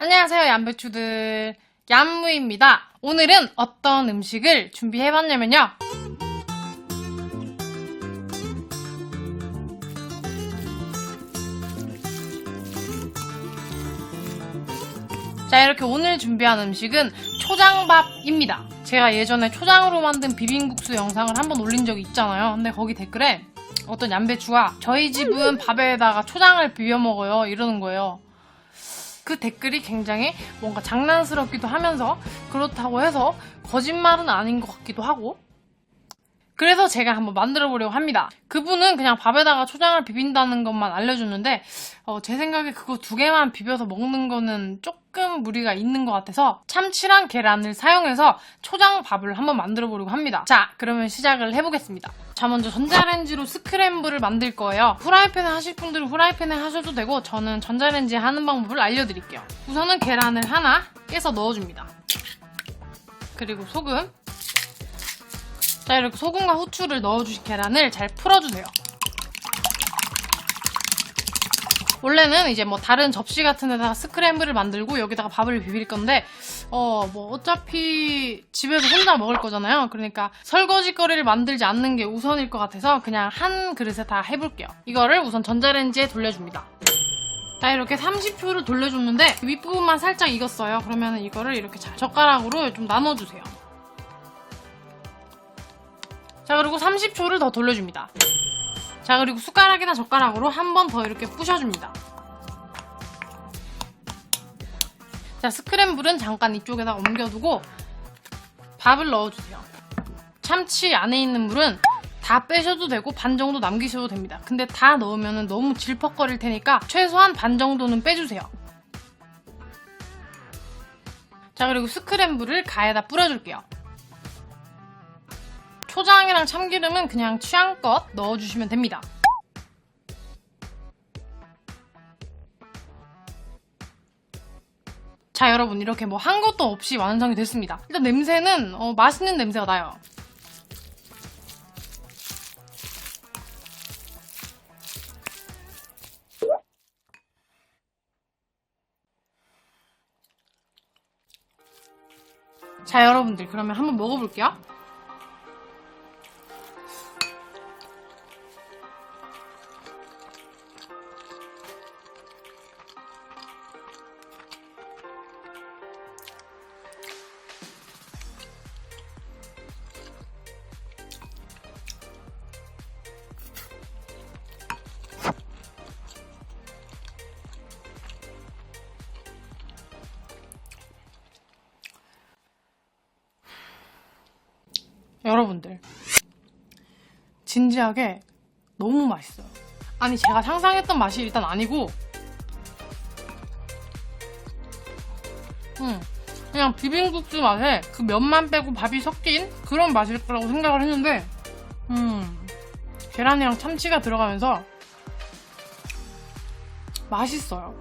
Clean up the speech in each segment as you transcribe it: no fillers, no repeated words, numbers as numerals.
안녕하세요, 얌배추들. 얌무입니다. 오늘은 어떤 음식을 준비해봤냐면요. 자, 이렇게 오늘 준비한 음식은 초장밥입니다. 제가 예전에 초장으로 만든 비빔국수 영상을 한번 올린 적이 있잖아요. 근데 거기 댓글에 어떤 얌배추가 저희 집은 밥에다가 초장을 비벼 먹어요 이러는 거예요. 그 댓글이 굉장히 뭔가 장난스럽기도 하면서 그렇다고 해서 거짓말은 아닌 것 같기도 하고, 그래서 제가 한번 만들어 보려고 합니다. 그분은 그냥 밥에다가 초장을 비빈다는 것만 알려줬는데 제 생각에 그거 2개만 비벼서 먹는 거는 조금 무리가 있는 것 같아서 참치랑 계란을 사용해서 초장밥을 한번 만들어 보려고 합니다. 자, 그러면 시작을 해보겠습니다. 자, 먼저 전자레인지로 스크램블을 만들 거예요. 후라이팬에 하실 분들은 후라이팬에 하셔도 되고, 저는 전자레인지에 하는 방법을 알려드릴게요. 우선은 계란을 하나 깨서 넣어줍니다. 그리고 소금. 자, 이렇게 소금과 후추를 넣어주신 계란을 잘 풀어주세요. 원래는 이제 뭐 다른 접시 같은 데다가 스크램블을 만들고 여기다가 밥을 비빌 건데 어차피 집에서 혼자 먹을 거잖아요. 그러니까 설거지거리를 만들지 않는 게 우선일 것 같아서 그냥 한 그릇에 다 해볼게요. 이거를 우선 전자레인지에 돌려줍니다. 자, 이렇게 30초를 돌려줬는데 윗부분만 살짝 익었어요. 그러면 이거를 이렇게 젓가락으로 좀 나눠주세요. 자, 그리고 30초를 더 돌려줍니다. 자, 그리고 숟가락이나 젓가락으로 한 번 더 이렇게 부셔줍니다. 자, 스크램블은 잠깐 이쪽에다 옮겨두고 밥을 넣어주세요. 참치 안에 있는 물은 다 빼셔도 되고 반 정도 남기셔도 됩니다. 근데 다 넣으면 너무 질퍽거릴 테니까 최소한 반 정도는 빼주세요. 자, 그리고 스크램블을 가에다 뿌려줄게요. 초장이랑 참기름은 그냥 취향껏 넣어주시면 됩니다. 자, 여러분, 이렇게 뭐 한 것도 없이 완성이 됐습니다. 일단 냄새는 맛있는 냄새가 나요. 자, 여러분들, 그러면 한번 먹어볼게요. 여러분들, 진지하게 너무 맛있어요. 아니, 제가 상상했던 맛이 일단 아니고 그냥 비빔국수 맛에 그 면만 빼고 밥이 섞인 그런 맛일 거라고 생각을 했는데 계란이랑 참치가 들어가면서 맛있어요.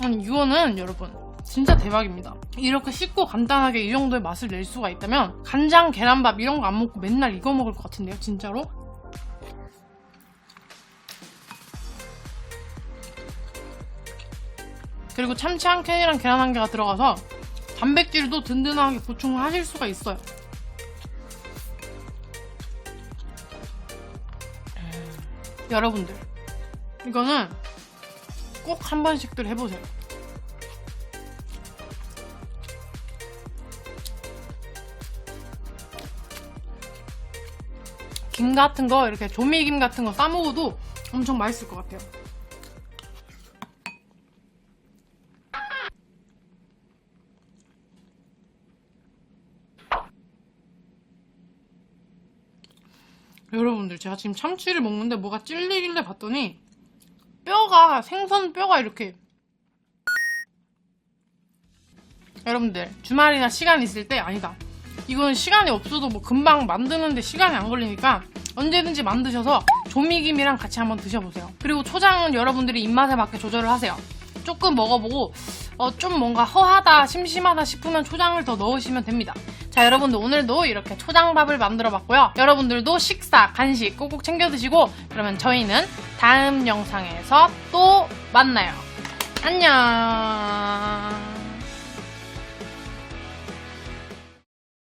아니, 이거는 여러분 진짜 대박입니다. 이렇게 쉽고 간단하게 이 정도의 맛을 낼 수가 있다면 간장, 계란밥 이런 거 안 먹고 맨날 이거 먹을 것 같은데요, 진짜로? 그리고 참치 한 캔이랑 계란 한 개가 들어가서 단백질도 든든하게 보충을 하실 수가 있어요. 여러분들, 이거는 꼭 한 번씩들 해보세요. 김 같은 거, 이렇게 조미김 같은 거 싸먹어도 엄청 맛있을 것 같아요. 여러분들, 제가 지금 참치를 먹는데 뭐가 찔리길래 봤더니 생선 뼈가 이렇게. 여러분들, 주말이나 시간 있을 때, 아니다, 이건 시간이 없어도 뭐 금방 만드는데 시간이 안 걸리니까 언제든지 만드셔서 조미김이랑 같이 한번 드셔보세요. 그리고 초장은 여러분들이 입맛에 맞게 조절을 하세요. 조금 먹어보고 좀 뭔가 허하다, 심심하다 싶으면 초장을 더 넣으시면 됩니다. 자, 여러분들, 오늘도 이렇게 초장밥을 만들어 봤고요. 여러분들도 식사, 간식 꼭꼭 챙겨 드시고, 그러면 저희는 다음 영상에서 또 만나요. 안녕.